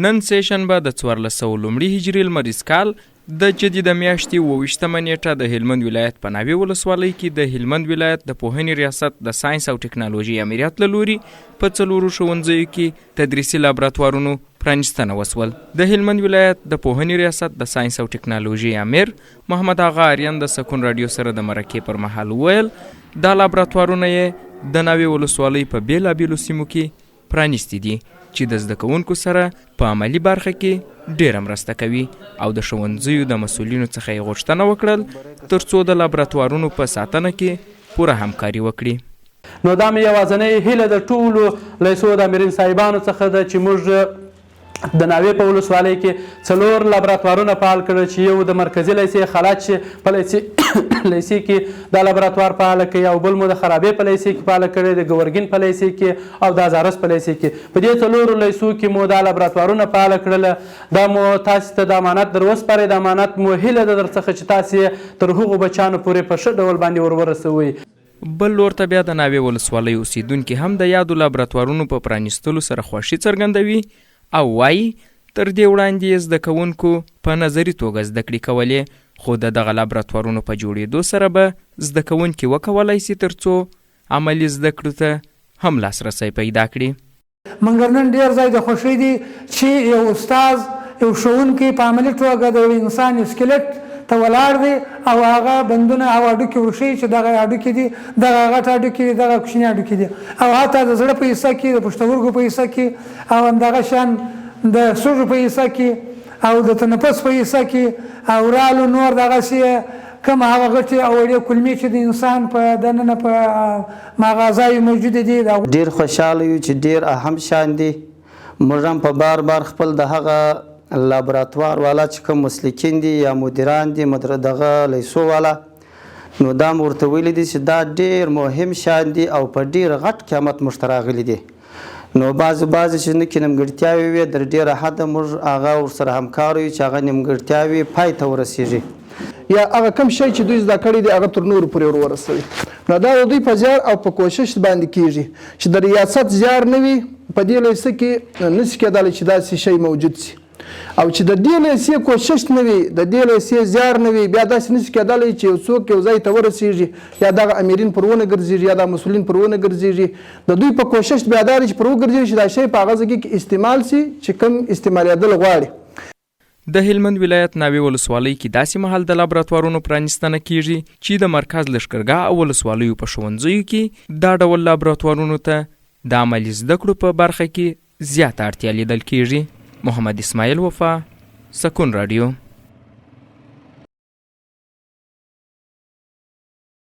نن سهشنبه د 1400 لومړي هجري لمریز کال د جدي د میاشتې 28مه نیټه د هلمند ولایت په ناوې ولسوالۍ کې د هلمند ولایت د پوهنې ریاست د ساینس او ټکنالوژي امریت له لوري په 4 ښوونځیو کې تدریسي لابراتوارونو پرانیستنه وسول. د هلمند ولایت د پوهنې ریاست د ساینس او ټکنالوژي امیر محمد آغا آریان د سکون رادیو سره د مرکې پر مهال وویل دا لابراتوارونه یې د ناوې ولسوالۍ په بیلابیلو سیمو کې پرانیستي دي چې د زده کوونکو سره په عملي برخه کې ډیره مرسته کوي او د ښوونځیو د مسؤلینو څخه یې غوښتنه وکړل ترڅو د لابراتوارونو په ساتنه کې پوره همکاري وکړي. نو دا مې یوازینۍ هیله د ټولو لیسو د امرین صاحبانو څخه ده چې موږ د ناوې په ولسوالۍ کې 4 لابراتوارونه فعال کړل چې یو د مرکزي لیسې خلاج چې په لیسې کې دا لابراتوار فعال کړي او بل مو د خرابې په لیسې کې فعال کړی د ګورګین په لیسې کې او د ازارس په لیسې کې. په دې 4 لیسو کې مو دا لابراتوارونه فعال کړل. دا مو تاسو ته د امانت در وسپارئ. د امانت مو هیله ده در څخه چې تاسو تر هغو بچانو پورې په ښه ډول باندې ورسوئ. بل لور ته بیا د ناوې ولسوالۍ اوسیدونکي هم د یادو لابراتوارونو په پرانیستلو سره خوښي څرګندوي او وایي تر دې وړاندې زده کوونکو په نظري توګه زده کړې کولې خو د دغه لابراتوارونو په جوړېدو سره به زده کوونکي وکولی سي ترڅو عملي زده کړو ته هم لاسرسی پیدا کړي. موږ نن ډېر ځای د خوښۍ دی چې یو استاد یو ښوونکی په عملي توګه د یو انسان یو سکلټ ته ولاړ دی او هغه بندونه او هډوکي ورښیي چې دغه هډوکي دي دغه غټ هډوکي دي دغه کوچني هډوکي دي او حتی د زړه په حصه کې د پښتورګو په حصه کې او همدغه شان د سږو په حصه کې او د تنفس په حصه کې او رالو نور دغسې کوم هغه غټې او وړې کلمې چې د انسان په دننه په مغازایو موجود دي. ډېر خوشحاله یو چې ډېر اهم شان دي. موږ هم په بار بار خپل د هغه لابراتوار والا چې کوم مسلکین دي یا مدیران دي دغه لیسو والا نو دا مو ورته ویلي دي چې دا ډېر مهم شان دي او په ډېر غټ قیمت موږ ته راغلي دي. نو بعضې چې نکې نیمګړتیاوې وي در ډېره حده موږ هغه ورسره همکار یو چې هغه نیمګړتیاوې پای ته ورسیږي یا هغه کم شی چې دوی زده کړي دي هغه تر نورو پورې ورسوي. نو دا د دوی په زیار او په کوشش باندې کیږي چې د ریاست زیار نه وي په دې لیسه کې نشي کېدلی چې داسې شی موجود سي او چې د دې لیسې کوشش نه وي د دې لیسې زیار نه وي بیا داسې نشي کېدلی چې یو څوک یو ځای ته ورسیږي یا دغه امرین پر ونه ګرځېږي یا د مسؤلین پر ونه ګرځېږي. د دوی په کوشش بیا دا دی چې پر وګرځېږي چې دا شی په هغه ځای کې استعمال سي چې کوم استعمالېدل غواړي. د هلمند ولایت ناوې ولسوالۍ کې داسې مهال د لابراتوارونو پرانیستنه کیږي چې د مرکز لښکرګاه او ولسوالیو په ښوونځیو کې دا ډول لابراتوارونو ته د عملي زده کړو په برخه کې زیاته اړتیا لیدل کیږي. محمد اسماعیل وفا، سکون رادیو.